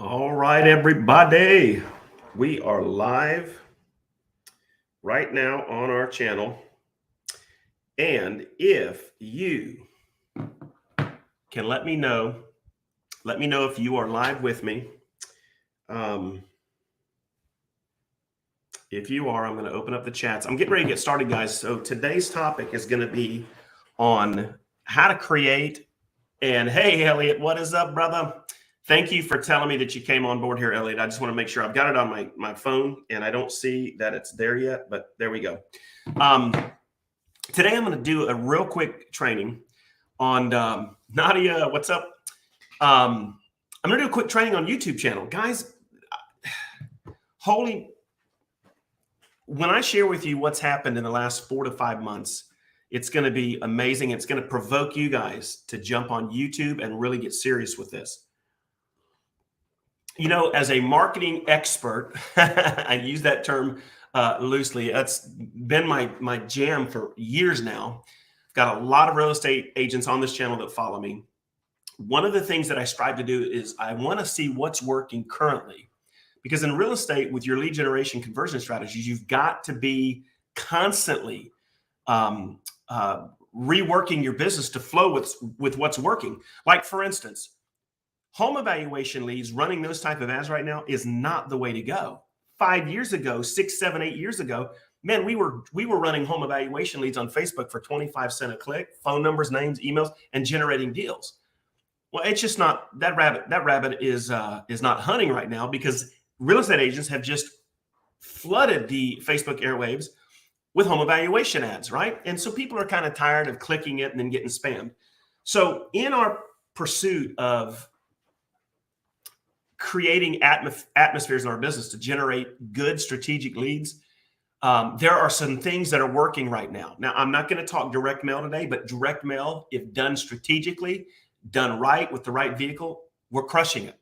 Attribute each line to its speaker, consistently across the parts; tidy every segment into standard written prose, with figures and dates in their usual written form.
Speaker 1: All right, everybody. We are live right now on our channel. And if you can let me know if you are live with me. If you are, I'm going to open up the chats. I'm getting ready to get started, guys. So today's topic is going to be on how to create. And hey, Elliot, what is up, brother? Thank you for telling me that you came on board here, Elliot. I just want to make sure I've got it on my phone, and I don't see that it's there yet, but there we go. Today, I'm going to do a real quick training on Nadia. What's up? I'm going to do a quick training on YouTube channel. Guys, when I share with you what's happened in the last 4 to 5 months, it's going to be amazing. It's going to provoke you guys to jump on YouTube and really get serious with this. You know, as a marketing expert, I use that term loosely. That's been my jam for years now. I've got a lot of real estate agents on this channel that follow me. One of the things that I strive to do is I want to see what's working currently. Because in real estate, with your lead generation conversion strategies, you've got to be constantly reworking your business to flow with what's working. Like, for instance, home evaluation leads, running those type of ads right now is not the way to go. 5 years ago, 6, 7, 8 years ago, man, we were running home evaluation leads on Facebook for 25 cents a click, phone numbers, names, emails, and generating deals. Well, it's just not that rabbit. That rabbit is not hunting right now because real estate agents have just flooded the Facebook airwaves with home evaluation ads, right? And so people are kind of tired of clicking it and then getting spammed. So in our pursuit of creating atmospheres in our business to generate good strategic leads, there are some things that are working right now. Now, I'm not going to talk direct mail today, but direct mail, if done strategically, done right with the right vehicle, we're crushing it.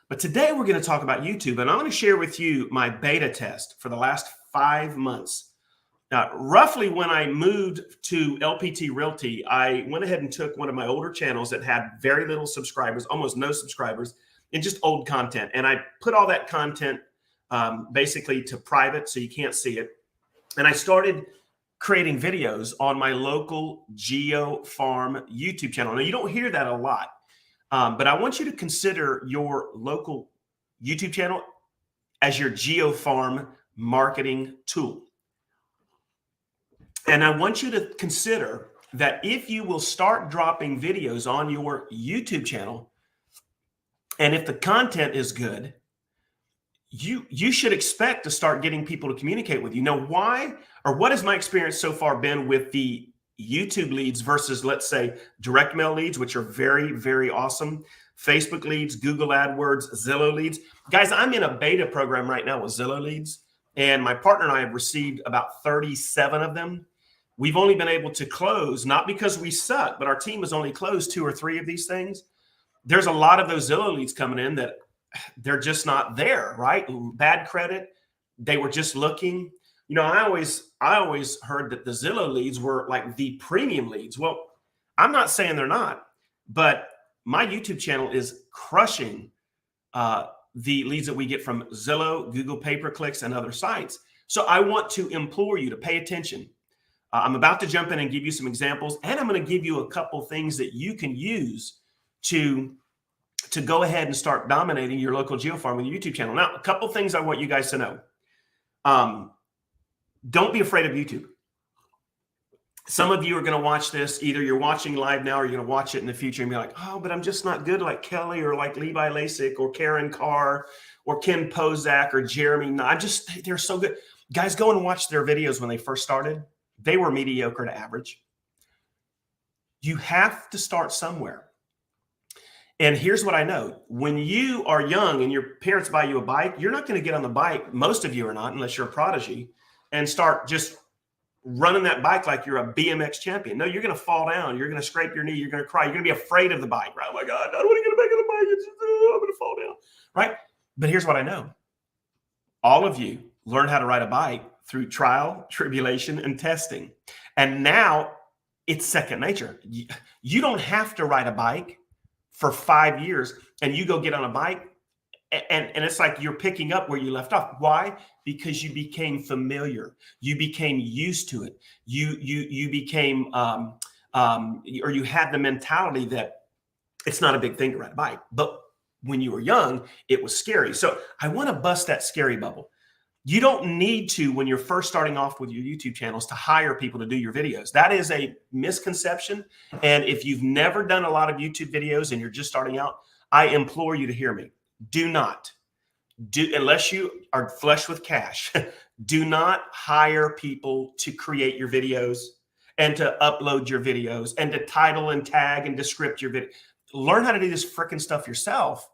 Speaker 1: But today we're going to talk about YouTube, and I'm going to share with you my beta test for the last 5 months. Now, roughly when I moved to LPT Realty, I went ahead and took one of my older channels that had very little subscribers, almost no subscribers, and just old content. And I put all that content basically to private so you can't see it. And I started creating videos on my local Geo Farm YouTube channel. Now, you don't hear that a lot, but I want you to consider your local YouTube channel as your Geo Farm marketing tool. And I want you to consider that if you will start dropping videos on your YouTube channel, and if the content is good, you should expect to start getting people to communicate with you. Now, why or what has my experience so far been with the YouTube leads versus, let's say, direct mail leads, which are very, very awesome, Facebook leads, Google AdWords, Zillow leads? Guys, I'm in a beta program right now with Zillow leads, and my partner and I have received about 37 of them. We've only been able to close, not because we suck, but our team has only closed 2 or 3 of these things. There's a lot of those Zillow leads coming in that they're just not there, right? Bad credit. They were just looking. You know, I always heard that the Zillow leads were like the premium leads. Well, I'm not saying they're not, but my YouTube channel is crushing the leads that we get from Zillow, Google pay-per-clicks, and other sites. So I want to implore you to pay attention. I'm about to jump in and give you some examples, and I'm going to give you a couple things that you can use to go ahead and start dominating your local geofarm with your YouTube channel. Now, a couple things I want you guys to know. Don't be afraid of YouTube. Some of you are going to watch this. Either you're watching live now or you're going to watch it in the future and be like, oh, but I'm just not good like Kelly or like Levi Lasik or Karen Carr or Ken Pozak or Jeremy. No, they're so good. Guys, go and watch their videos when they first started. They were mediocre to average. You have to start somewhere. And here's what I know. When you are young and your parents buy you a bike, you're not going to get on the bike, most of you are not, unless you're a prodigy, and start just running that bike like you're a BMX champion. No, you're going to fall down. You're going to scrape your knee. You're going to cry. You're going to be afraid of the bike, right? Oh, my God, I don't want to get back on the bike. I'm going to fall down, right? But here's what I know. All of you learn how to ride a bike through trial, tribulation, and testing. And now it's second nature. You don't have to ride a bike for 5 years and you go get on a bike And it's like you're picking up where you left off. Why? Because you became familiar. You became used to it. You became or you had the mentality that it's not a big thing to ride a bike. But when you were young, it was scary. So I want to bust that scary bubble. You don't need to, when you're first starting off with your YouTube channels, to hire people to do your videos. That is a misconception. And if you've never done a lot of YouTube videos and you're just starting out, I implore you to hear me. Do not, unless you are flush with cash, do not hire people to create your videos and to upload your videos and to title and tag and to script your video. Learn how to do this freaking stuff yourself,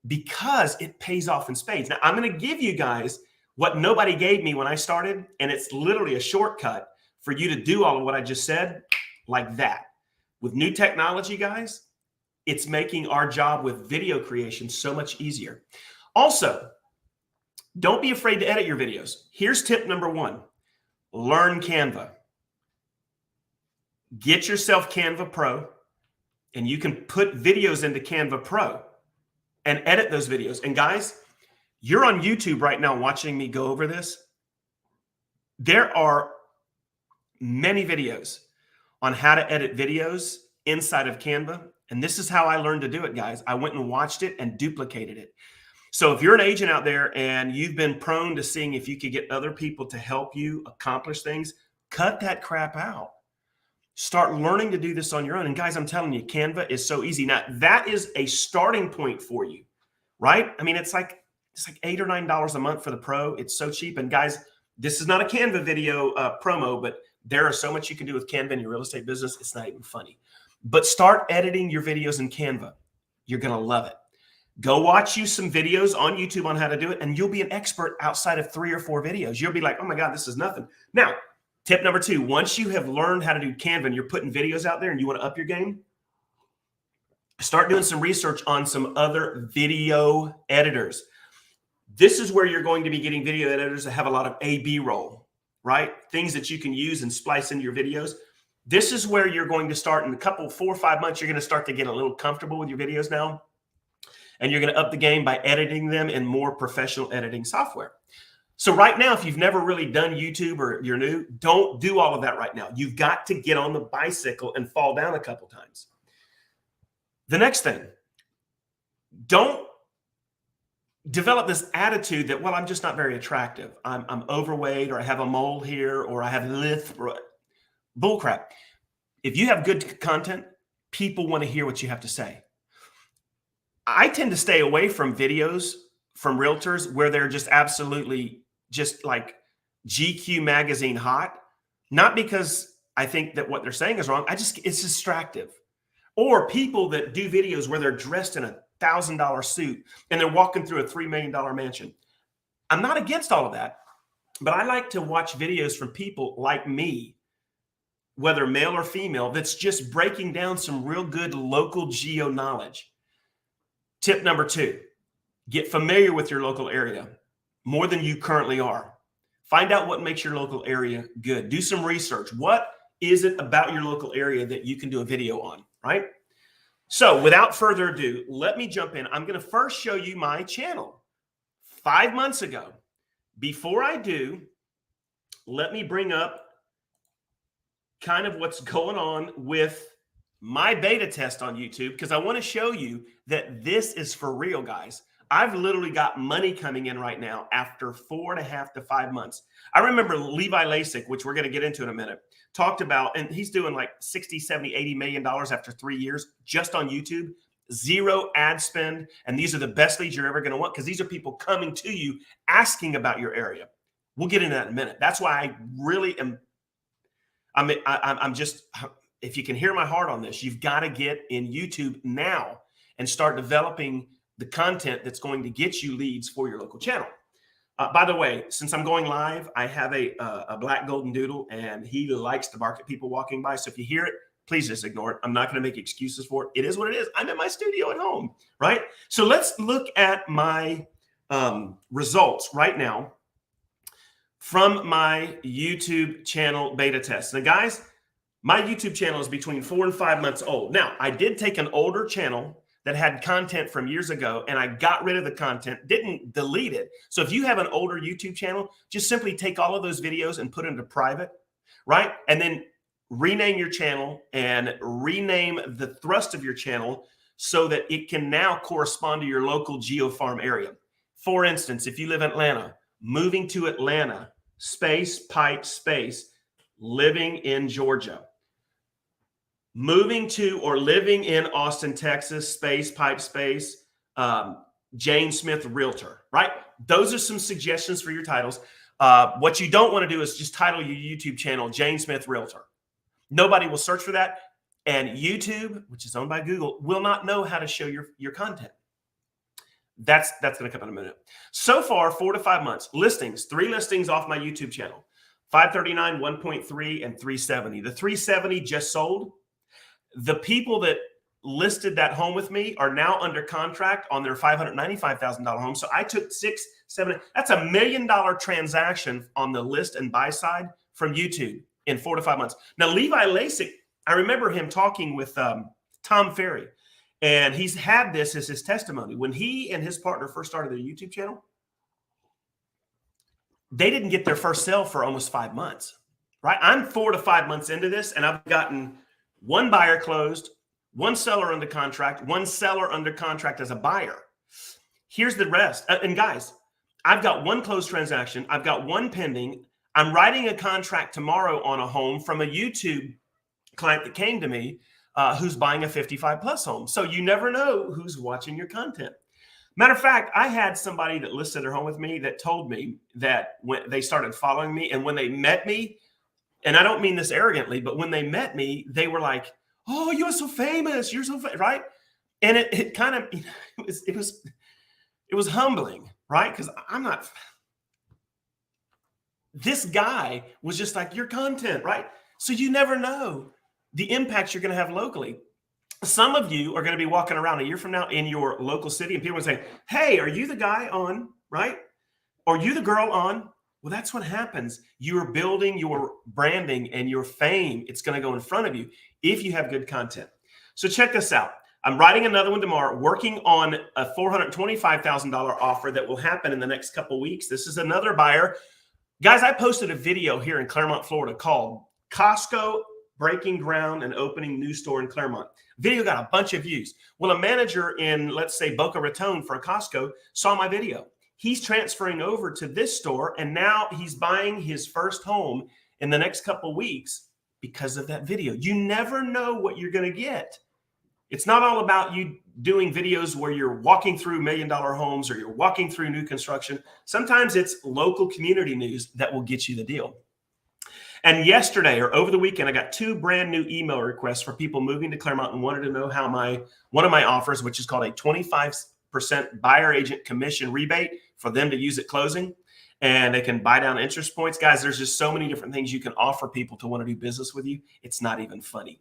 Speaker 1: because it pays off in spades. Now, I'm going to give you guys what nobody gave me when I started, and it's literally a shortcut for you to do all of what I just said like that. With new technology, guys, it's making our job with video creation so much easier. Also, don't be afraid to edit your videos. Here's tip number 1. Learn Canva. Get yourself Canva Pro, and you can put videos into Canva Pro and edit those videos. And guys, you're on YouTube right now watching me go over this. There are many videos on how to edit videos inside of Canva. And this is how I learned to do it, guys. I went and watched it and duplicated it. So if you're an agent out there and you've been prone to seeing if you could get other people to help you accomplish things, cut that crap out. Start learning to do this on your own. And guys, I'm telling you, Canva is so easy. Now, that is a starting point for you, right? I mean, it's like $8 or $9 a month for the pro. It's so cheap. And guys, this is not a Canva video promo, but there are so much you can do with Canva in your real estate business. It's not even funny. But start editing your videos in Canva. You're going to love it. Go watch you some videos on YouTube on how to do it, and you'll be an expert outside of 3 or 4 videos. You'll be like, oh my God, this is nothing. Now, tip number 2, once you have learned how to do Canva and you're putting videos out there and you want to up your game, start doing some research on some other video editors. This is where you're going to be getting video editors that have a lot of A/B roll, right? Things that you can use and splice into your videos. This is where you're going to start in a couple, 4 or 5 months. You're going to start to get a little comfortable with your videos now. And you're going to up the game by editing them in more professional editing software. So right now, if you've never really done YouTube or you're new, don't do all of that right now. You've got to get on the bicycle and fall down a couple times. The next thing, don't develop this attitude that, well, I'm just not very attractive. I'm overweight, or I have a mole here, or I have lisp. Bullcrap. If you have good content, people want to hear what you have to say. I tend to stay away from videos from realtors where they're just absolutely just like GQ magazine hot, not because I think that what they're saying is wrong. It's distractive. Or people that do videos where they're dressed in a $1,000 suit and they're walking through a $3 million mansion. I'm not against all of that, but I like to watch videos from people like me, whether male or female, that's just breaking down some real good local geo knowledge. Tip number 2, get familiar with your local area more than you currently are. Find out what makes your local area good. Do some research. What is it about your local area that you can do a video on, right? So without further ado, let me jump in. I'm going to first show you my channel 5 months ago. Before I do, let me bring up kind of what's going on with my beta test on YouTube, because I want to show you that this is for real, guys. I've literally got money coming in right now after 4.5 to 5 months. I remember Levi Lasik, which we're going to get into in a minute, talked about, and he's doing like 60, 70, $80 million after 3 years just on YouTube, 0 ad spend. And these are the best leads you're ever going to want, because these are people coming to you asking about your area. We'll get into that in a minute. That's why I really am. I'm just, if you can hear my heart on this, you've got to get in YouTube now and start developing the content that's going to get you leads for your local channel. By the way, since I'm going live, I have a black golden doodle, and he likes to bark at people walking by. So if you hear it, please just ignore it. I'm not going to make excuses for it. It is what it is. I'm in my studio at home, right? So let's look at my results right now from my YouTube channel beta test. Now, guys, my YouTube channel is between 4 and 5 months old. Now, I did take an older channel that had content from years ago, and I got rid of the content, didn't delete it. So if you have an older YouTube channel, just simply take all of those videos and put them to private, right? And then rename your channel and rename the thrust of your channel so that it can now correspond to your local geofarm area. For instance, if you live in Atlanta, moving to Atlanta, space, pipe, space, living in Georgia. Moving to or living in Austin, Texas, space, pipe, space, Jane Smith Realtor, right? Those are some suggestions for your titles. What you don't want to do is just title your YouTube channel Jane Smith Realtor. Nobody will search for that. And YouTube, which is owned by Google, will not know how to show your content. That's going to come in a minute. So far, 4 to 5 months, listings, 3 listings off my YouTube channel, 539, 1.3, and 370. The 370 just sold. The people that listed that home with me are now under contract on their $595,000 home. So I took 6, 7, that's $1 million transaction on the list and buy side from YouTube in 4 to 5 months. Now, Levi Lasik, I remember him talking with Tom Ferry, and he's had this as his testimony. When he and his partner first started their YouTube channel, they didn't get their first sale for almost 5 months, right? I'm 4 to 5 months into this, and I've gotten 1 buyer closed, 1 seller under contract, 1 seller under contract as a buyer. Here's the rest. And guys, I've got 1 closed transaction. I've got 1 pending. I'm writing a contract tomorrow on a home from a YouTube client that came to me who's buying a 55 plus home. So you never know who's watching your content. Matter of fact, I had somebody that listed their home with me that told me that when they started following me and when they met me, and I don't mean this arrogantly, but when they met me, they were like, "Oh, you're so famous. You're so right?" And it kind of, it was humbling, right? Because I'm not. This guy was just like, your content, right? So you never know the impact you're going to have locally. Some of you are going to be walking around a year from now in your local city, and people are saying, "Hey, are you the guy on, right? Or you the girl on?" Well, that's what happens. You're building your branding and your fame. It's going to go in front of you if you have good content. So check this out. I'm writing another one tomorrow, working on a $425,000 offer that will happen in the next couple of weeks. This is another buyer. Guys, I posted a video here in Clermont, Florida called Costco Breaking Ground and Opening New Store in Clermont. Video got a bunch of views. Well, a manager in, let's say, Boca Raton for a Costco saw my video. He's transferring over to this store, and now he's buying his first home in the next couple of weeks because of that video. You never know what you're going to get. It's not all about you doing videos where you're walking through $1 million homes or you're walking through new construction. Sometimes it's local community news that will get you the deal. And yesterday or over the weekend, I got 2 brand new email requests for people moving to Clermont and wanted to know how one of my offers, which is called a 25% buyer agent commission rebate for them to use at closing, and they can buy down interest points. Guys, there's just so many different things you can offer people to want to do business with you. It's not even funny.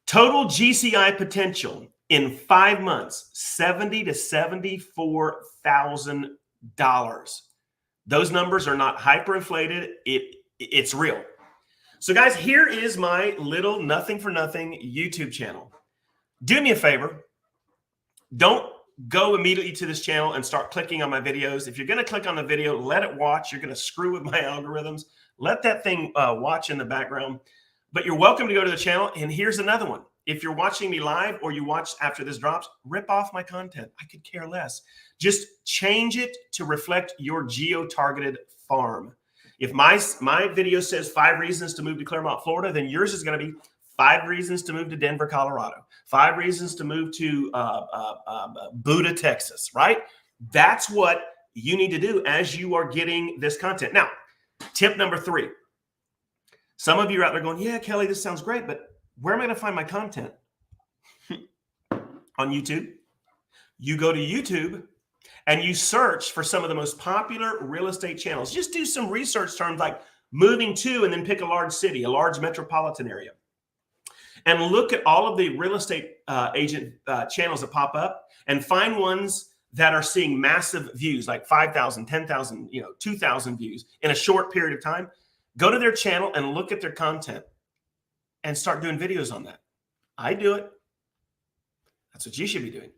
Speaker 1: Total GCI potential in 5 months, $70,000 to $74,000. Those numbers are not hyperinflated. It's real. So guys, here is my little nothing for nothing YouTube channel. Do me a favor. Don't go immediately to this channel and start clicking on my videos. If you're going to click on the video, let it watch. You're going to screw with my algorithms. Let that thing watch in the background. But you're welcome to go to the channel. And here's another one. If you're watching me live or you watch after this drops, rip off my content. I could care less. Just change it to reflect your geo-targeted farm. If my video says 5 reasons to move to Clermont, Florida, then yours is going to be 5 reasons to move to Denver, Colorado. 5 reasons to move to Buda, Texas, right? That's what you need to do as you are getting this content. Now, tip number 3. Some of you are out there going, "Yeah, Kelly, this sounds great, but where am I going to find my content?" On YouTube. You go to YouTube and you search for some of the most popular real estate channels. Just do some research terms like moving to, and then pick a large city, a large metropolitan area. And look at all of the real estate agent channels that pop up and find ones that are seeing massive views, like 5,000, 10,000, 2,000 views in a short period of time. Go to their channel and look at their content and start doing videos on that. I do it. That's what you should be doing.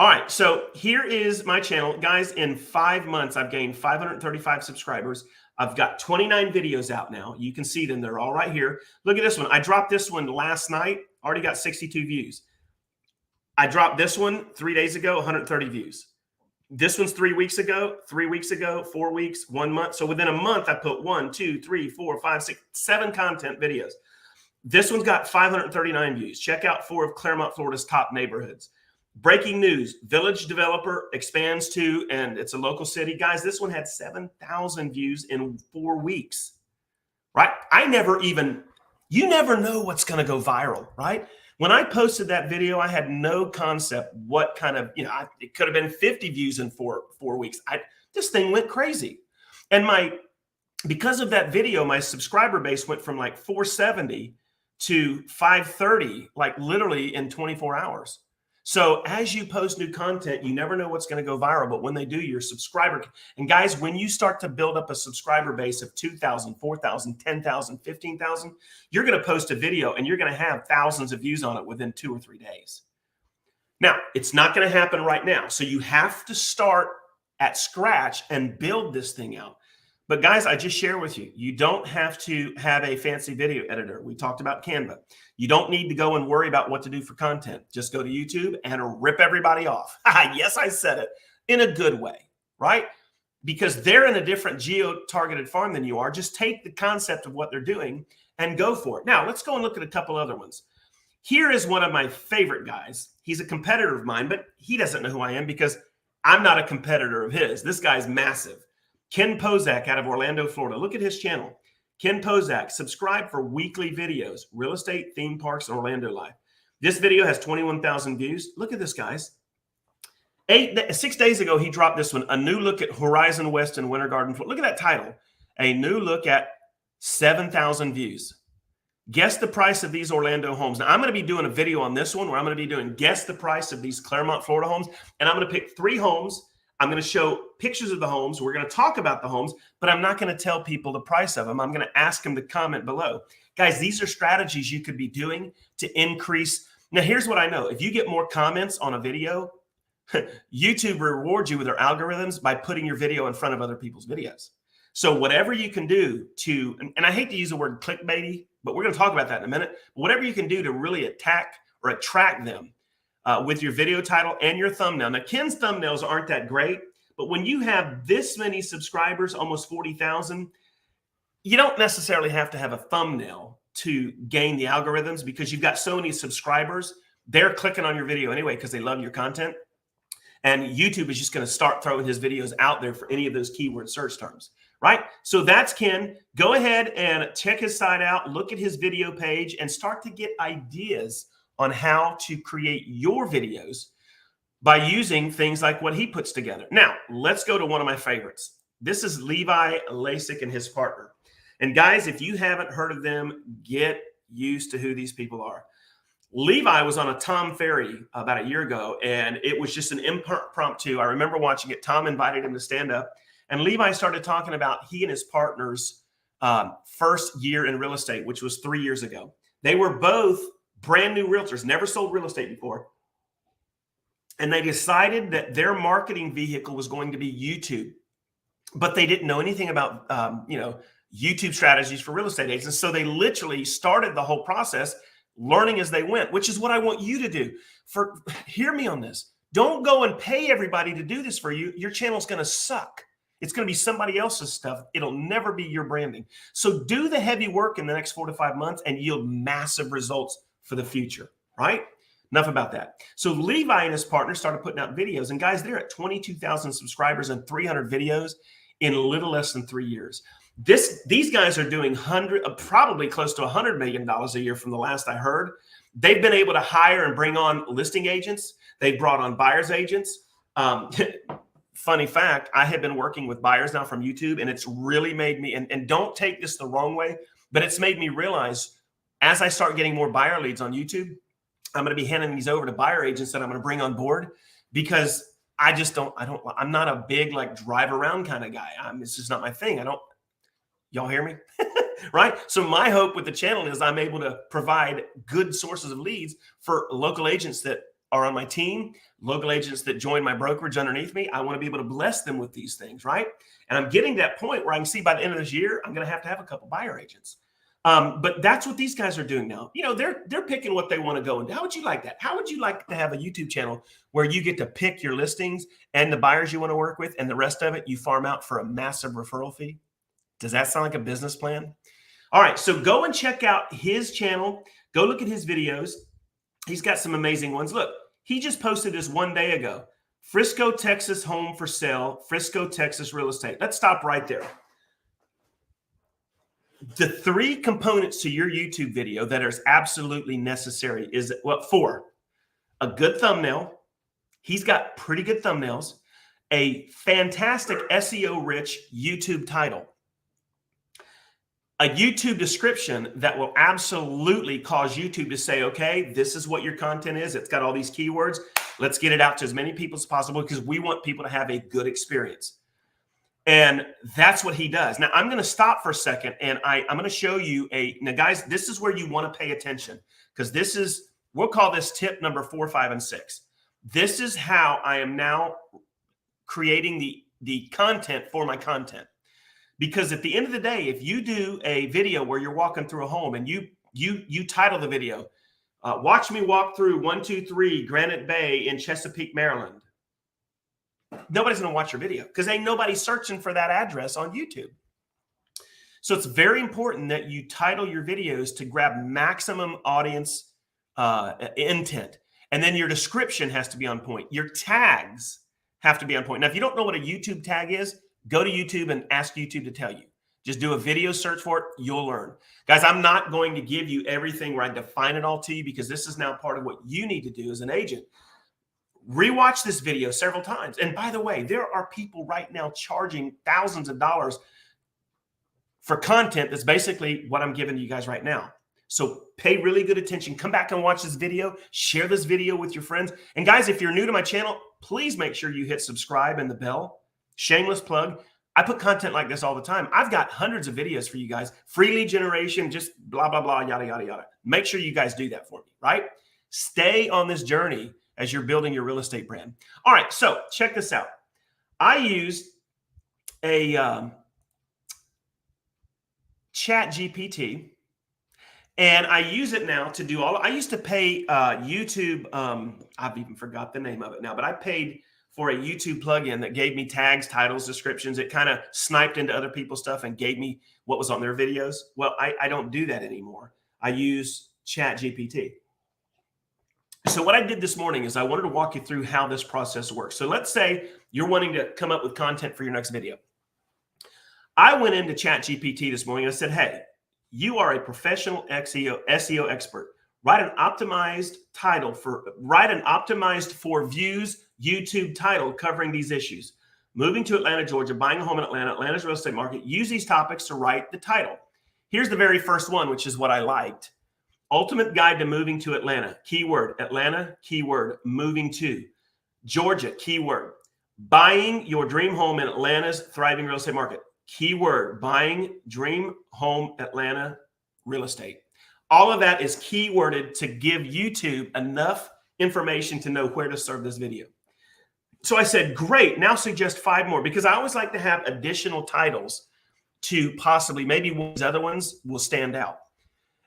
Speaker 1: All right, so here is my channel. Guys, in 5 months, I've gained 535 subscribers. I've got 29 videos out now. You can see them. They're all right here. Look at this one. I dropped this one last night. Already got 62 views. I dropped this one 3 days ago, 130 views. This one's 3 weeks ago, 3 weeks ago, 4 weeks, 1 month. So within a month, I put 1, 2, 3, 4, 5, 6, 7 content videos. This one's got 539 views. Check out 4 of Claremont, Florida's top neighborhoods. Breaking news, village developer expands to, and it's a local city. Guys, this one had 7,000 views in 4 weeks, right? You never know what's going to go viral, right? When I posted that video, I had no concept what kind of, it could have been 50 views in four weeks. This thing went crazy. And because of that video, my subscriber base went from like 470 to 530, like literally in 24 hours. So as you post new content, you never know what's going to go viral, but when they do, your subscriber, and guys, when you start to build up a subscriber base of 2,000, 4,000, 10,000, 15,000, you're going to post a video and you're going to have thousands of views on it within 2 or 3 days. Now, it's not going to happen right now. So you have to start at scratch and build this thing out. But guys, I just share with you, you don't have to have a fancy video editor. We talked about Canva. You don't need to go and worry about what to do for content. Just go to YouTube and rip everybody off. Yes, I said it in a good way, right? Because they're in a different geo-targeted farm than you are. Just take the concept of what they're doing and go for it. Now, let's go and look at a couple other ones. Here is one of my favorite guys. He's a competitor of mine, but he doesn't know who I am because I'm not a competitor of his. This guy's massive. Ken Pozak out of Orlando, Florida. Look at his channel. Ken Pozak, subscribe for weekly videos, real estate, theme parks, and Orlando life. This video has 21,000 views. Look at this, guys. 6 days ago, he dropped this one, a new look at Horizon West and Winter Garden. Look at that title, a new look at 7,000 views. Guess the price of these Orlando homes. Now, I'm going to be doing a video on this one where I'm going to be doing guess the price of these Claremont, Florida homes, and I'm going to pick 3 homes. I'm going to show pictures of the homes. We're going to talk about the homes, but I'm not going to tell people the price of them. I'm going to ask them to comment below. Guys, these are strategies you could be doing to increase. Now, here's what I know. If you get more comments on a video, YouTube rewards you with their algorithms by putting your video in front of other people's videos. So whatever you can do to, and I hate to use the word clickbaity, but we're going to talk about that in a minute. But whatever you can do to really attack or attract them with your video title and your thumbnail. Now, Ken's thumbnails aren't that great, but when you have this many subscribers, almost 40,000, you don't necessarily have to have a thumbnail to gain the algorithms because you've got so many subscribers. They're clicking on your video anyway because they love your content. And YouTube is just going to start throwing his videos out there for any of those keyword search terms, right? So that's Ken. Go ahead and check his site out, look at his video page, and start to get ideas on how to create your videos by using things like what he puts together. Now, let's go to one of my favorites. This is Levi Lasik and his partner. And guys, if you haven't heard of them, get used to who these people are. Levi was on a Tom Ferry about a year ago, and it was just an impromptu. I remember watching it. Tom invited him to stand up, and Levi started talking about he and his partner's first year in real estate, which was 3 years ago. They were both brand new realtors, never sold real estate before. And they decided that their marketing vehicle was going to be YouTube, but they didn't know anything about, YouTube strategies for real estate agents. So they literally started the whole process learning as they went, which is what I want you to do. Hear me on this. Don't go and pay everybody to do this for you. Your channel's going to suck. It's going to be somebody else's stuff. It'll never be your branding. So do the heavy work in the next 4 to 5 months and yield massive results for the future, right? Enough about that. So Levi and his partner started putting out videos, and guys, they're at 22,000 subscribers and 300 videos in a little less than 3 years. These guys are doing probably close to $100 million a year from the last I heard. They've been able to hire and bring on listing agents. They've brought on buyer's agents. Funny fact, I have been working with buyers now from YouTube, and it's really made me, and don't take this the wrong way, but it's made me realize as I start getting more buyer leads on YouTube, I'm going to be handing these over to buyer agents that I'm going to bring on board because I'm not a big like drive around kind of guy. It's just not my thing. Y'all hear me? Right? So my hope with the channel is I'm able to provide good sources of leads for local agents that are on my team, local agents that join my brokerage underneath me, I want to be able to bless them with these things, right? And I'm getting to that point where I can see by the end of this year, I'm going to have a couple buyer agents. But that's what these guys are doing now. You know, they're picking what they want to go into. How would you like that? How would you like to have a YouTube channel where you get to pick your listings and the buyers you want to work with, and the rest of it you farm out for a massive referral fee? Does that sound like a business plan? All right, so go and check out his channel. Go look at his videos. He's got some amazing ones. Look, he just posted this one day ago. Frisco, Texas home for sale. Frisco, Texas real estate. Let's stop right there. The 3 components to your YouTube video that are absolutely necessary is what? 4. A good thumbnail. He's got pretty good thumbnails. A fantastic SEO-rich YouTube title. A YouTube description that will absolutely cause YouTube to say, okay, this is what your content is. It's got all these keywords. Let's get it out to as many people as possible because we want people to have a good experience. And that's what he does. Now, I'm going to stop for a second, and I'm going to show you now, guys, this is where you want to pay attention because this is, we'll call this tip number 4, 5, and 6. This is how I am now creating the content for my content. Because at the end of the day, if you do a video where you're walking through a home and you title the video, watch me walk through 123 Granite Bay in Chesapeake, Maryland. Nobody's going to watch your video because ain't nobody searching for that address on YouTube. So it's very important that you title your videos to grab maximum audience intent. And then your description has to be on point. Your tags have to be on point. Now, if you don't know what a YouTube tag is, go to YouTube and ask YouTube to tell you. Just do a video search for it. You'll learn. Guys, I'm not going to give you everything where I define it all to you because this is now part of what you need to do as an agent. Rewatch this video several times. And by the way, there are people right now charging thousands of dollars for content that's basically what I'm giving you guys right now. So pay really good attention. Come back and watch this video. Share this video with your friends. And guys, if you're new to my channel, please make sure you hit subscribe and the bell. Shameless plug. I put content like this all the time. I've got hundreds of videos for you guys. Free lead generation, just blah, blah, blah, yada, yada, yada. Make sure you guys do that for me, right? Stay on this journey as you're building your real estate brand. All right, so check this out. I used a Chat GPT, and I use it now to do I used to pay YouTube, I've even forgot the name of it now, but I paid for a YouTube plugin that gave me tags, titles, descriptions. It kind of sniped into other people's stuff and gave me what was on their videos. Well, I don't do that anymore. I use Chat GPT. So what I did this morning is I wanted to walk you through how this process works. So let's say you're wanting to come up with content for your next video. I went into Chat GPT this morning and I said, hey, you are a professional SEO expert. Write an optimized for views YouTube title covering these issues. Moving to Atlanta, Georgia, buying a home in Atlanta, Atlanta's real estate market. Use these topics to write the title. Here's the very first one, which is what I liked. Ultimate guide to moving to Atlanta. Keyword, Atlanta, keyword, moving to. Georgia, keyword. Buying your dream home in Atlanta's thriving real estate market. Keyword, buying dream home Atlanta real estate. All of that is keyworded to give YouTube enough information to know where to serve this video. So I said, great, now suggest 5 more because I always like to have additional titles to possibly, maybe one of these other ones will stand out.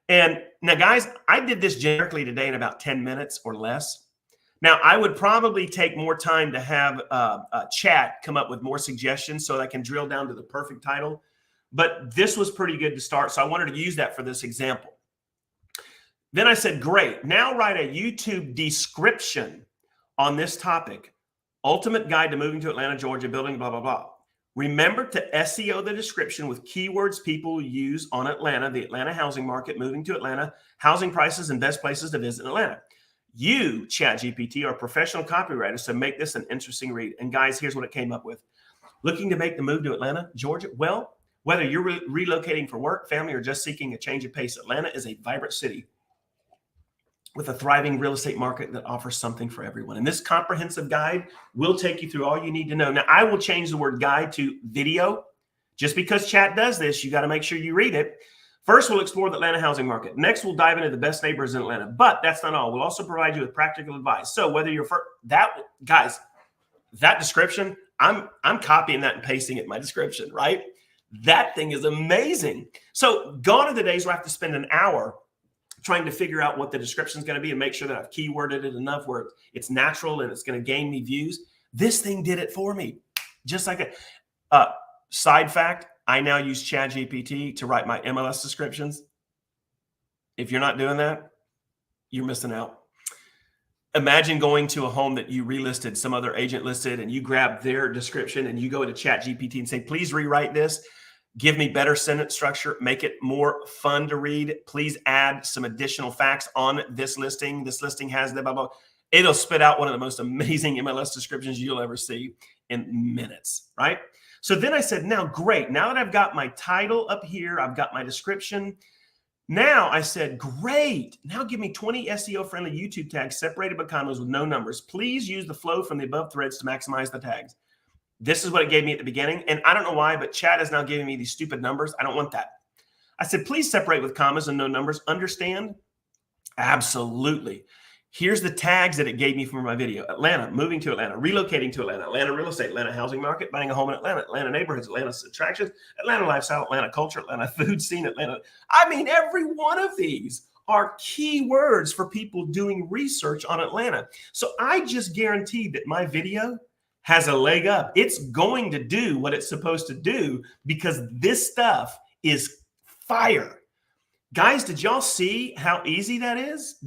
Speaker 1: And now, guys, I did this generically today in about 10 minutes or less. Now, I would probably take more time to have a chat come up with more suggestions so that I can drill down to the perfect title. But this was pretty good to start, so I wanted to use that for this example. Then I said, great, now write a YouTube description on this topic. Ultimate guide to moving to Atlanta, Georgia, building, blah, blah, blah. Remember to SEO the description with keywords people use on Atlanta, the Atlanta housing market, moving to Atlanta, housing prices, and best places to visit in Atlanta. You, ChatGPT, are a professional copywriter, so make this an interesting read. And guys, here's what it came up with. Looking to make the move to Atlanta, Georgia? Well, whether you're relocating for work, family, or just seeking a change of pace, Atlanta is a vibrant city with a thriving real estate market that offers something for everyone. And this comprehensive guide will take you through all you need to know. Now, I will change the word guide to video. Just because chat does this, you got to make sure you read it. First, we'll explore the Atlanta housing market. Next, we'll dive into the best neighborhoods in Atlanta. But that's not all. We'll also provide you with practical advice. So whether you're guys, that description, I'm copying that and pasting it in my description, right? That thing is amazing. So gone are the days where I have to spend an hour trying to figure out what the description is going to be and make sure that I've keyworded it enough where it's natural and it's going to gain me views. This thing did it for me. Just like a side fact, I now use ChatGPT to write my MLS descriptions. If you're not doing that, you're missing out. Imagine going to a home that you relisted, some other agent listed, and you grab their description and you go into ChatGPT and say, please rewrite this. Give me better sentence structure, make it more fun to read. Please add some additional facts on this listing. This listing has the blah, blah. It'll spit out one of the most amazing MLS descriptions you'll ever see in minutes, right? So then I said, now great. Now that I've got my title up here, I've got my description. Now I said, great. Now give me 20 SEO-friendly YouTube tags separated by commas with no numbers. Please use the flow from the above threads to maximize the tags. This is what it gave me at the beginning. And I don't know why, but chat is now giving me these stupid numbers. I don't want that. I said, please separate with commas and no numbers. Understand? Absolutely. Here's the tags that it gave me for my video. Atlanta, moving to Atlanta, relocating to Atlanta, Atlanta real estate, Atlanta housing market, buying a home in Atlanta, Atlanta neighborhoods, Atlanta attractions, Atlanta lifestyle, Atlanta culture, Atlanta food scene, Atlanta. I mean, every one of these are keywords for people doing research on Atlanta. So I just guaranteed that my video has a leg up. It's going to do what it's supposed to do because this stuff is fire. Guys, did y'all see how easy that is?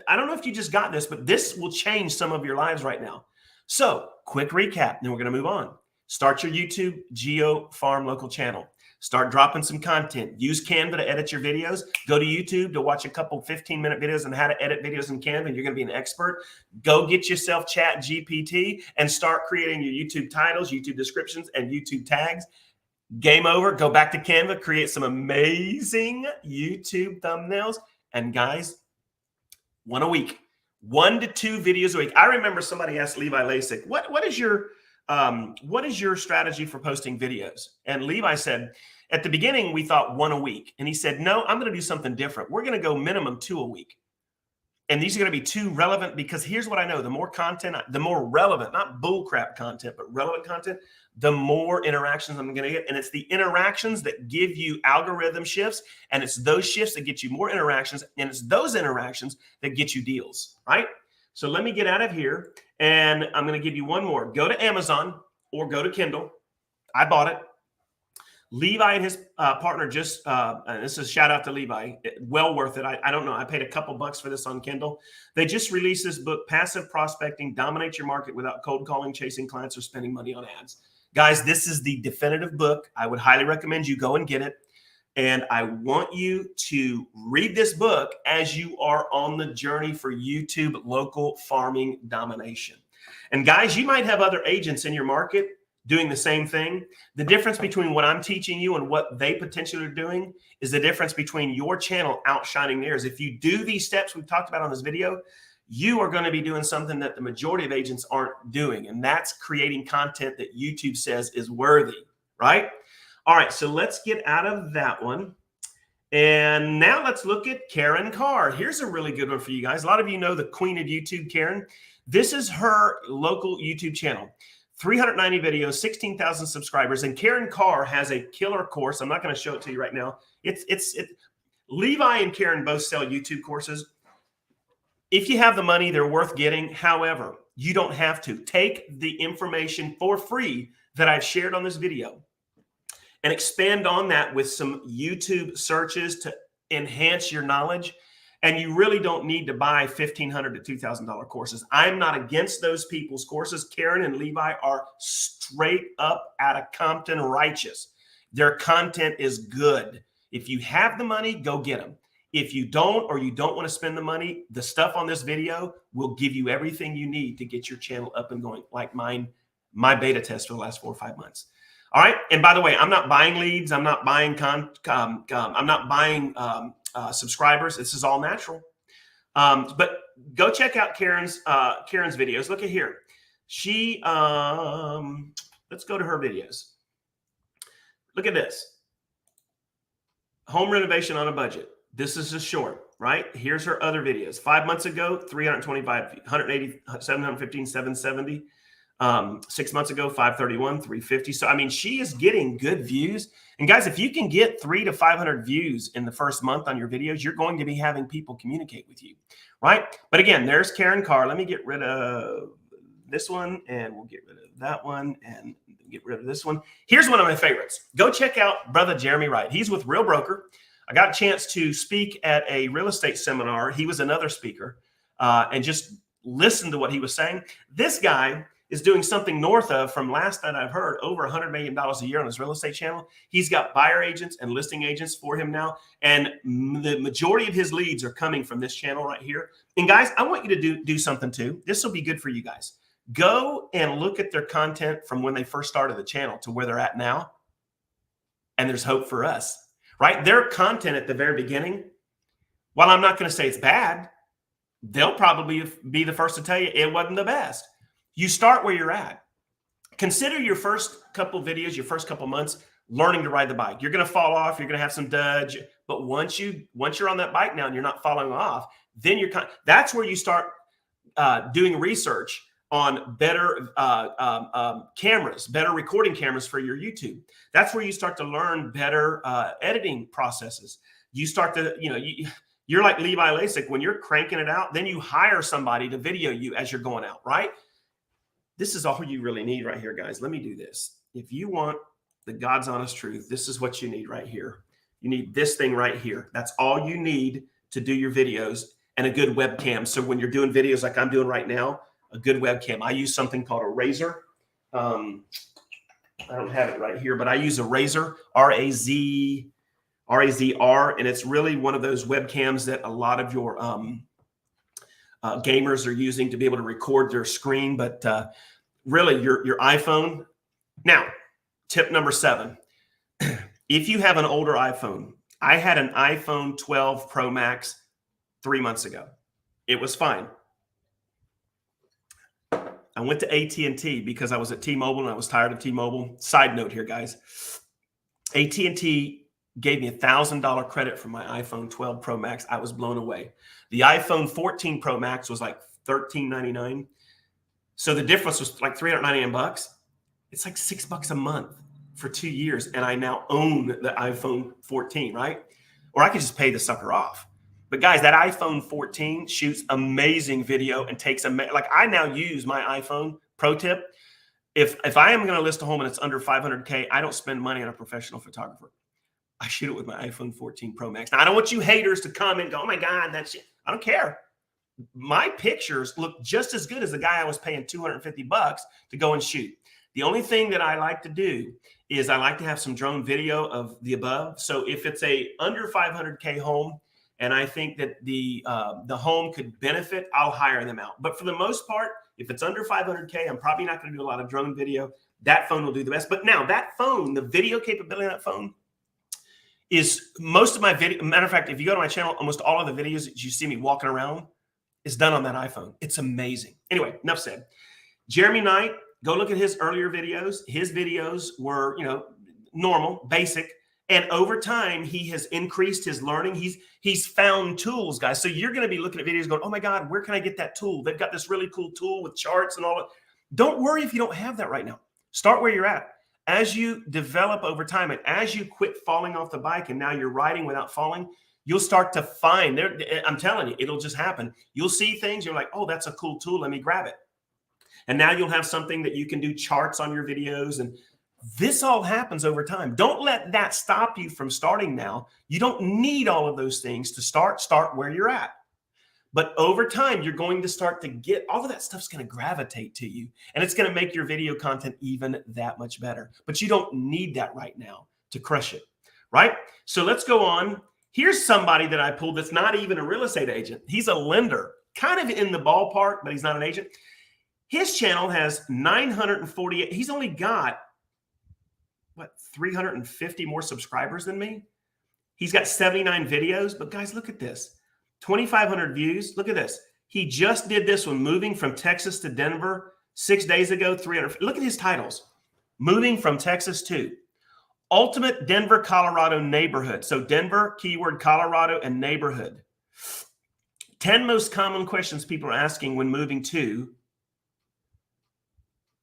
Speaker 1: I don't know if you just got this, but this will change some of your lives right now. So quick recap, then we're going to move on. Start your YouTube Geo Farm Local channel. Start dropping some content. Use Canva to edit your videos. Go to YouTube to watch a couple 15-minute videos on how to edit videos in Canva, and you're going to be an expert. Go get yourself ChatGPT and start creating your YouTube titles, YouTube descriptions, and YouTube tags. Game over. Go back to Canva, create some amazing YouTube thumbnails. And guys, one a week, 1 to 2 videos a week. I remember somebody asked Levi Lasik, what is your strategy for posting videos? And Levi said, at the beginning, we thought 1 a week. And he said, no, I'm going to do something different. We're going to go minimum 2 a week. And these are going to be 2 relevant, because here's what I know. The more content, the more relevant, not bullcrap content, but relevant content, the more interactions I'm going to get. And it's the interactions that give you algorithm shifts. And it's those shifts that get you more interactions. And it's those interactions that get you deals, right? So let me get out of here. And I'm going to give you one more. Go to Amazon or go to Kindle. I bought it. Levi and his partner just, this is a shout out to Levi, well worth it. I don't know. I paid a couple bucks for this on Kindle. They just released this book, Passive Prospecting, Dominate Your Market Without Cold Calling, Chasing Clients, or Spending Money on Ads. Guys, this is the definitive book. I would highly recommend you go and get it. And I want you to read this book as you are on the journey for YouTube local farming domination. And guys, you might have other agents in your market doing the same thing. The difference between what I'm teaching you and what they potentially are doing is the difference between your channel outshining theirs. If you do these steps we've talked about on this video, you are going to be doing something that the majority of agents aren't doing. And that's creating content that YouTube says is worthy, right? All right, so let's get out of that one. And now let's look at Carr. Here's a really good one for you guys. A lot of you know the queen of YouTube, Karen. This is her local YouTube channel. 390 videos, 16,000 subscribers, and Carr has a killer course. I'm not going to show it to you right now. Levi and Karen both sell YouTube courses. If you have the money, they're worth getting. However, you don't have to. Take the information for free that I've shared on this video and expand on that with some YouTube searches to enhance your knowledge. And you really don't need to buy $1,500 to $2,000 courses. I'm not against those people's courses. Karen and Levi are straight up out of Compton righteous. Their content is good. If you have the money, go get them. If you don't, or you don't want to spend the money, the stuff on this video will give you everything you need to get your channel up and going, like mine, my beta test for the last 4 or 5 months. All right. And by the way, I'm not buying leads. I'm not buying subscribers. This is all natural. But go check out Karen's videos. Look at here. She let's go to her videos. Look at this. home renovation on a budget. This is a short, right? Here's her other videos. 5 months ago, 325, 180, 715, 770. 6 months ago, 531, 350. So, I mean, she is getting good views. And guys, if you can get 300 to 500 views in the first month on your videos, you're going to be having people communicate with you, right? But again, there's Karen Carr. Let me get rid of this one, and we'll get rid of that one, and get rid of this one. Here's one of my favorites. Go check out Brother Jeremy Wright. He's with Real Broker. I got a chance to speak at a real estate seminar. He was another speaker, and just listen to what he was saying. This guy is doing something north of, from last that I've heard, over $100 million a year on his real estate channel. He's got buyer agents and listing agents for him now. And the majority of his leads are coming from this channel right here. And guys, I want you to do something too. This will be good for you guys. Go and look at their content from when they first started the channel to where they're at now. And there's hope for us, right? Their content at the very beginning, while I'm not going to say it's bad, they'll probably be the first to tell you it wasn't the best. You start where you're at. Consider your first couple videos, your first couple months, learning to ride the bike. You're going to fall off. You're going to have some dudge. But once you're on that bike now and you're not falling off, then that's where you start doing research on better cameras, better recording cameras for your YouTube. That's where you start to learn better editing processes. You start to, you're like Levi Lasik. When you're cranking it out, then you hire somebody to video you as you're going out, right? This is all you really need right here, guys. Let me do this. If you want the God's honest truth, this is what you need right here. You need this thing right here. That's all you need to do your videos, and a good webcam. So when you're doing videos like I'm doing right now, a good webcam. I use something called a Razor. I don't have it right here, but I use a Razor, R-A-Z-R, and it's really one of those webcams that a lot of your gamers are using to be able to record their screen. But really, your iPhone. Now, tip number 7. If you have an older iPhone, I had an iPhone 12 Pro Max 3 months ago. It was fine. I went to AT&T because I was at T-Mobile and I was tired of T-Mobile. Side note here, guys. AT&T gave me $1,000 credit for my iPhone 12 Pro Max. I was blown away. The iPhone 14 Pro Max was like $13.99. So the difference was like $399. It's like $6 a month for 2 years. And I now own the iPhone 14, right? Or I could just pay the sucker off. But guys, that iPhone 14 shoots amazing video and takes like I now use my iPhone. Pro tip: if I am going to list a home and it's under 500K, I don't spend money on a professional photographer. I shoot it with my iPhone 14 Pro Max. Now I don't want you haters to come and go, "Oh my God, that shit." I don't care. My pictures look just as good as the guy I was paying $250 to go and shoot. The only thing that I like to do is I like to have some drone video of the above. So if it's a under 500K home, and I think that the home could benefit, I'll hire them out. But for the most part, if it's under 500K, I'm probably not going to do a lot of drone video. That phone will do the best. But now that phone, the video capability of that phone is most of my video. Matter of fact, if you go to my channel, almost all of the videos that you see me walking around is done on that iPhone. It's amazing. Anyway, enough said. Jeremy Knight, go look at his earlier videos. His videos were, normal, basic. And over time, he has increased his learning. He's found tools, guys. So you're going to be looking at videos going, "Oh my God, where can I get that tool? They've got this really cool tool with charts and all that." Don't worry if you don't have that right now. Start where you're at. As you develop over time and as you quit falling off the bike and now you're riding without falling, you'll start to find there. I'm telling you, it'll just happen. You'll see things. You're like, "Oh, that's a cool tool. Let me grab it." And now you'll have something that you can do charts on your videos. And this all happens over time. Don't let that stop you from starting now. You don't need all of those things to start. Start where you're at. But over time, you're going to start to get all of that stuff's going to gravitate to you. And it's going to make your video content even that much better. But you don't need that right now to crush it, right? So let's go on. Here's somebody that I pulled that's not even a real estate agent. He's a lender, kind of in the ballpark, but he's not an agent. His channel has 948. He's only got 350 more subscribers than me. He's got 79 videos, but guys, look at this. 2,500 views. Look at this. He just did this one, moving from Texas to Denver 6 days ago, 300. Look at his titles. Moving from Texas to. Ultimate Denver, Colorado neighborhood. So Denver, keyword Colorado, and neighborhood. 10 most common questions people are asking when moving to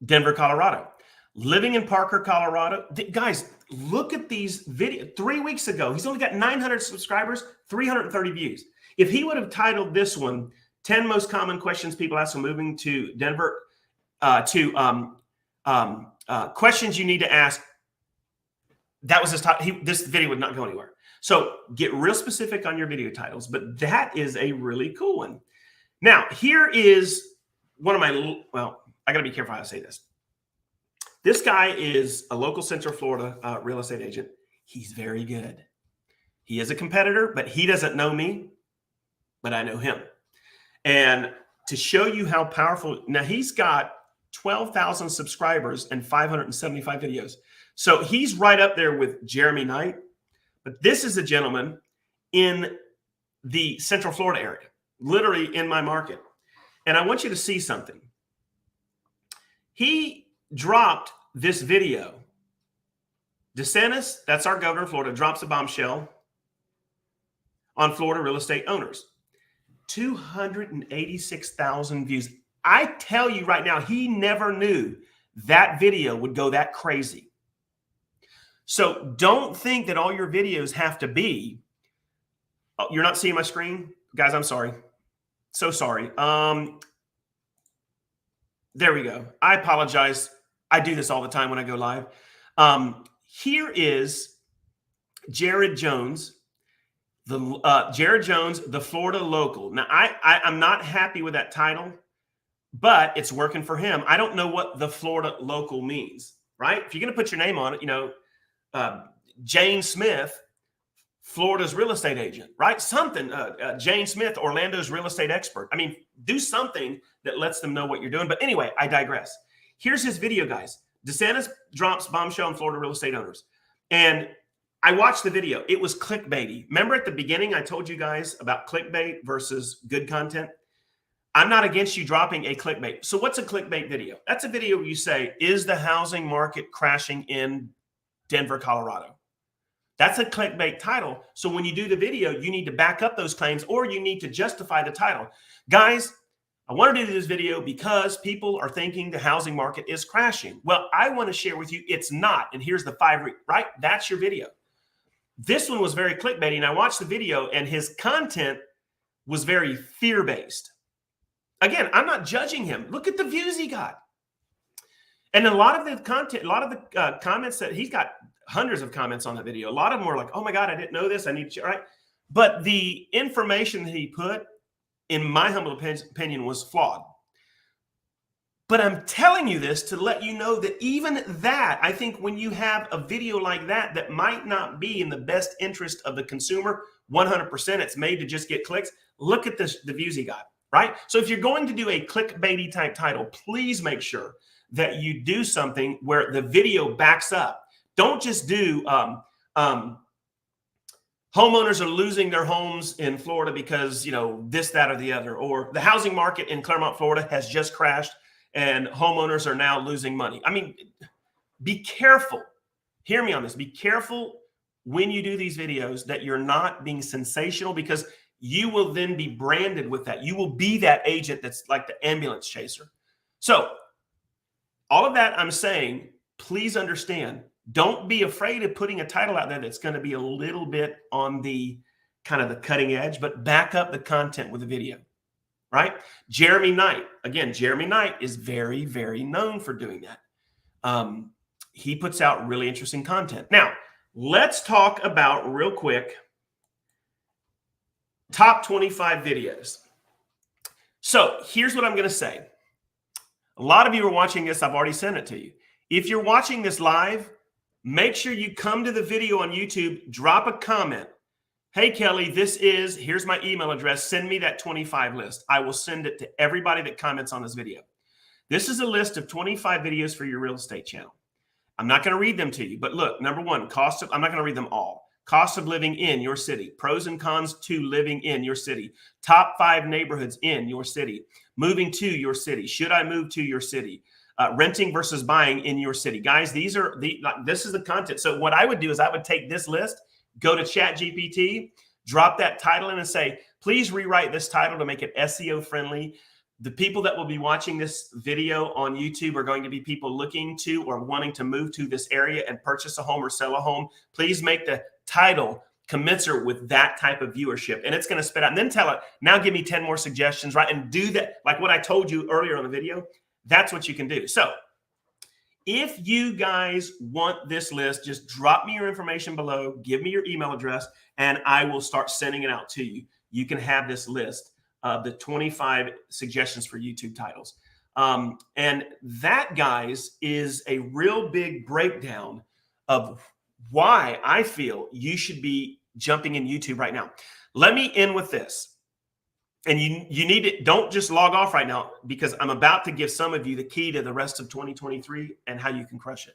Speaker 1: Denver, Colorado. Living in Parker, Colorado. Guys, look at these videos. 3 weeks ago, he's only got 900 subscribers, 330 views. If he would have titled this one, 10 most common questions people ask when moving to Denver, questions you need to ask, that was his title. This video would not go anywhere. So get real specific on your video titles, but that is a really cool one. Now, here is one of my, well, I got to be careful how I say this. This guy is a local Central Florida real estate agent. He's very good. He is a competitor, but he doesn't know me, but I know him. And to show you how powerful, now he's got 12,000 subscribers and 575 videos. So he's right up there with Jeremy Knight. But this is a gentleman in the Central Florida area, literally in my market. And I want you to see something. He dropped this video. DeSantis, that's our governor of Florida, drops a bombshell on Florida real estate owners. 286,000 views. I tell you right now, he never knew that video would go that crazy. So don't think that all your videos have to be, oh, you're not seeing my screen? Guys, I'm sorry. So sorry. There we go. I apologize. I do this all the time when I go live. Here is Jared Jones, the Florida local. Now, I'm not happy with that title, but it's working for him. I don't know what the Florida local means, right? If you're going to put your name on it, you know, Jane Smith, Florida's real estate agent, right? Something, Jane Smith, Orlando's real estate expert. I mean, do something that lets them know what you're doing. But anyway, I digress. Here's his video, guys. DeSantis drops bombshell on Florida real estate owners. And I watched the video. It was clickbaity. Remember at the beginning, I told you guys about clickbait versus good content. I'm not against you dropping a clickbait. So what's a clickbait video? That's a video where you say, is the housing market crashing in Denver, Colorado? That's a clickbait title. So when you do the video, you need to back up those claims or you need to justify the title. Guys, I want to do this video because people are thinking the housing market is crashing. Well, I want to share with you it's not. And here's the 5 right? That's your video. This one was very clickbaity. And I watched the video and his content was very fear-based. Again, I'm not judging him. Look at the views he got. And a lot of the content, a lot of the comments that he's got, hundreds of comments on the video. A lot of them were like, oh my God, I didn't know this. I need to, right? But the information that he put, in my humble opinion, was flawed. But I'm telling you this to let you know that even that, I think when you have a video like that, that might not be in the best interest of the consumer, 100%, it's made to just get clicks. Look at this, the views he got, right? So if you're going to do a clickbaity type title, please make sure that you do something where the video backs up. Don't just do homeowners are losing their homes in Florida because, you know, this, that, or the other, or the housing market in Claremont, Florida has just crashed and homeowners are now losing money. I mean, be careful. Hear me on this. Be careful when you do these videos that you're not being sensational, because you will then be branded with that. You will be that agent that's like the ambulance chaser. So all of that I'm saying, please understand, don't be afraid of putting a title out there that's going to be a little bit on the kind of the cutting edge, but back up the content with a video, right? Jeremy Knight, again, Jeremy Knight is very, very known for doing that. He puts out really interesting content. Now, let's talk about real quick, top 25 videos. So here's what I'm going to say. A lot of you are watching this. I've already sent it to you. If you're watching this live, make sure you come to the video on YouTube, drop a comment. Hey, Kelly, here's my email address. Send me that 25 list. I will send it to everybody that comments on this video. This is a list of 25 videos for your real estate channel. I'm not going to read them to you, but look, number one, I'm not going to read them all. Cost of living in your city, pros and cons to living in your city, top 5 neighborhoods in your city, moving to your city, should I move to your city, renting versus buying in your city. Guys, these are this is the content. So what I would do is I would take this list, go to ChatGPT, drop that title in and say, please rewrite this title to make it SEO friendly. The people that will be watching this video on YouTube are going to be people looking to or wanting to move to this area and purchase a home or sell a home. Please make the title commensurate with that type of viewership. And it's going to spit out and then tell it, now give me 10 more suggestions, right? And do that. Like what I told you earlier on the video, that's what you can do. So if you guys want this list, just drop me your information below, give me your email address, and I will start sending it out to you. You can have this list of the 25 suggestions for YouTube titles. And that, guys, is a real big breakdown of why I feel you should be jumping in YouTube right now. Let me end with this. And you need it. Don't just log off right now, because I'm about to give some of you the key to the rest of 2023 and how you can crush it.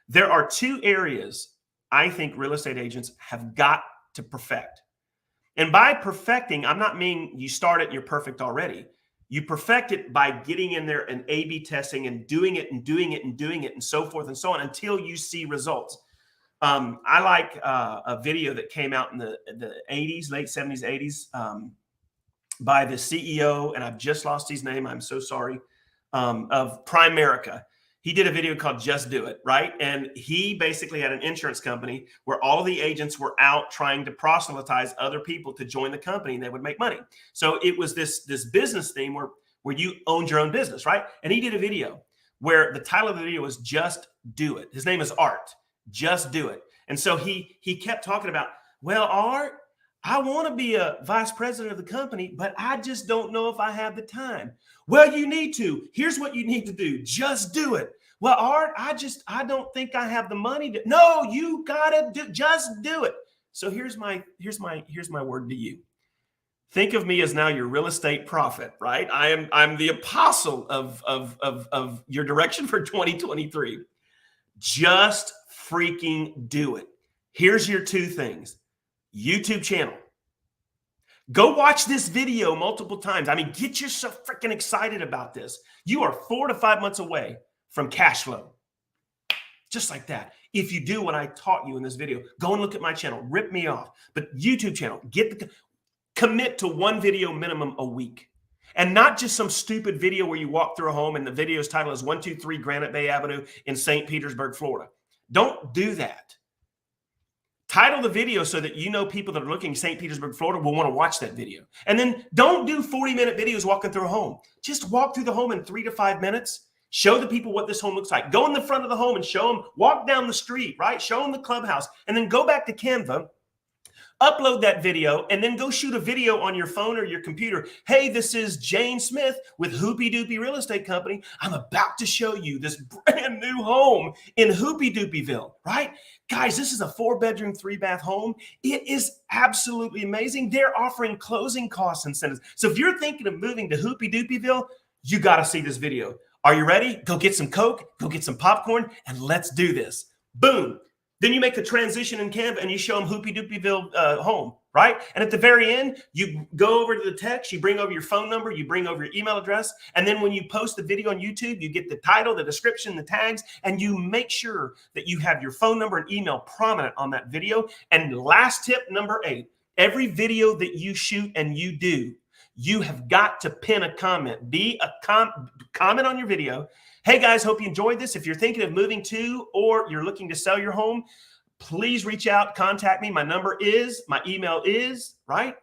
Speaker 1: There are 2 areas I think real estate agents have got to perfect. And by perfecting, I'm not meaning you start it and you're perfect already. You perfect it by getting in there and A/B testing and doing it and doing it and doing it and so forth and so on until you see results. I like a video that came out in the 80s, late 70s, 80s, by the CEO, and I've just lost his name, I'm so sorry, of Primerica. He did a video called Just Do It, right? And he basically had an insurance company where all of the agents were out trying to proselytize other people to join the company and they would make money. So it was this business theme where you owned your own business, right? And he did a video where the title of the video was Just Do It. His name is Art. Just do it. And so he kept talking about, well, Art, I want to be a vice president of the company, but I just don't know if I have the time. Well, you need to. Here's what you need to do. Just do it. Well, Art, I don't think I have the money to. No, you gotta just do it. So here's my word to you. Think of me as now your real estate prophet, right? I'm the apostle of your direction for 2023. Just freaking do it. Here's your 2 things. YouTube channel. Go watch this video multiple times. I mean, get yourself freaking excited about this. You are 4 to 5 months away from cash flow. Just like that. If you do what I taught you in this video, go and look at my channel, rip me off. But YouTube channel, commit to 1 video minimum a week. And not just some stupid video where you walk through a home and the video's title is 123 Granite Bay Avenue in St. Petersburg, Florida. Don't do that. Title the video so that you know people that are looking St. Petersburg, Florida will want to watch that video. And then don't do 40-minute videos walking through a home. Just walk through the home in 3 to 5 minutes. Show the people what this home looks like. Go in the front of the home and show them. Walk down the street, right? Show them the clubhouse. And then go back to Canva, upload that video, and then go shoot a video on your phone or your computer. Hey, this is Jane Smith with Hoopy Doopy Real Estate Company. I'm about to show you this brand new home in Hoopy Doopyville, right? Guys, this is a 4-bedroom, 3-bath home. It is absolutely amazing. They're offering closing cost incentives. So if you're thinking of moving to Hoopy Doopyville, you got to see this video. Are you ready? Go get some Coke, go get some popcorn, and let's do this. Boom. Then you make the transition in Canva and you show them Hoopy Doopyville home, right? And at the very end, you go over to the text, you bring over your phone number, you bring over your email address. And then when you post the video on YouTube, you get the title, the description, the tags, and you make sure that you have your phone number and email prominent on that video. And last tip, number 8, every video that you shoot and you do, you have got to pin a comment. Comment on your video. Hey guys, hope you enjoyed this. If you're thinking of moving to or you're looking to sell your home, please reach out, contact me. My email is, right?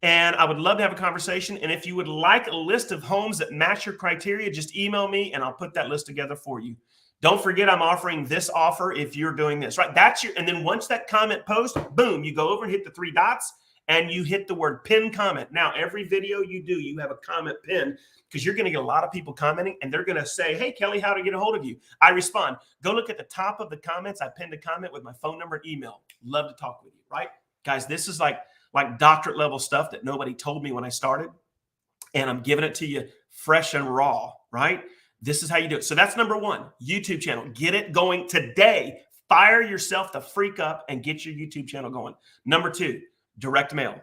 Speaker 1: And I would love to have a conversation. And if you would like a list of homes that match your criteria, just email me and I'll put that list together for you. Don't forget, I'm offering this offer if you're doing this, right? And then once that comment post, boom, you go over and hit the 3 dots and you hit the word pin comment. Now, every video you do, you have a comment pin because you're going to get a lot of people commenting and they're going to say, hey, Kelly, how to get a hold of you? I respond. Go look at the top of the comments. I pinned a comment with my phone number and email. Love to talk with you, right? Guys, this is like doctorate level stuff that nobody told me when I started. And I'm giving it to you fresh and raw, right? This is how you do it. So that's number 1, YouTube channel. Get it going today. Fire yourself the freak up and get your YouTube channel going. Number 2, direct mail.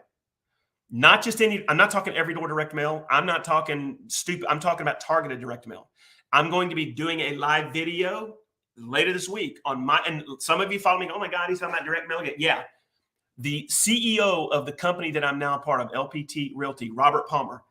Speaker 1: I'm not talking every door direct mail. I'm not talking stupid. I'm talking about targeted direct mail. I'm going to be doing a live video later this week on my, and some of you follow me, oh my God, he's talking about direct mail again. Yeah. The CEO of the company that I'm now a part of, LPT Realty, Robert Palmer,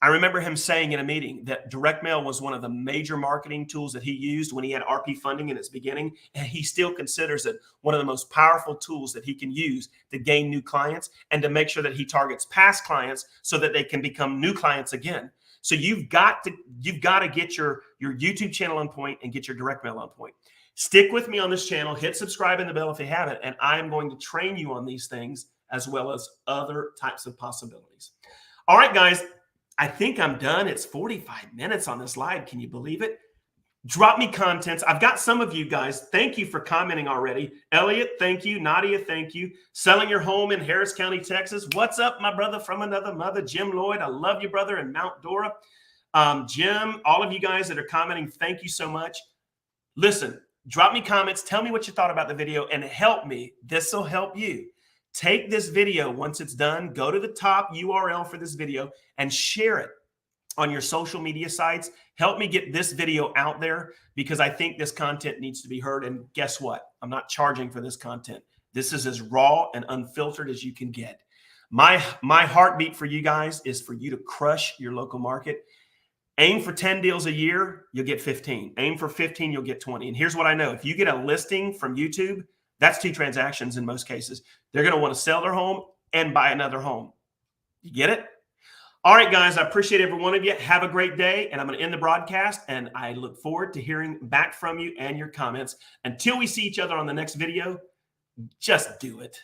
Speaker 1: I remember him saying in a meeting that direct mail was one of the major marketing tools that he used when he had RP funding in its beginning. And he still considers it one of the most powerful tools that he can use to gain new clients and to make sure that he targets past clients so that they can become new clients again. So you've got to get your YouTube channel on point and get your direct mail on point. Stick with me on this channel, hit subscribe and the bell if you haven't, and I am going to train you on these things as well as other types of possibilities. All right, guys, I think I'm done. It's 45 minutes on this live. Can you believe it? Drop me contents. I've got some of you guys. Thank you for commenting already. Elliot, thank you. Nadia, thank you. Selling your home in Harris County, Texas. What's up, my brother from another mother? Jim Lloyd, I love you, brother, in Mount Dora. Jim, all of you guys that are commenting, thank you so much. Listen, drop me comments. Tell me what you thought about the video and help me. This will help you. Take this video once it's done. Go to the top URL for this video and share it on your social media sites. Help me get this video out there because I think this content needs to be heard. And guess what? I'm not charging for this content. This is as raw and unfiltered as you can get. My heartbeat for you guys is for you to crush your local market. Aim for 10 deals a year, you'll get 15. Aim for 15, you'll get 20. And here's what I know. If you get a listing from YouTube, that's 2 transactions in most cases. They're going to want to sell their home and buy another home. You get it? All right, guys, I appreciate every one of you. Have a great day, and I'm going to end the broadcast, and I look forward to hearing back from you and your comments. Until we see each other on the next video, just do it.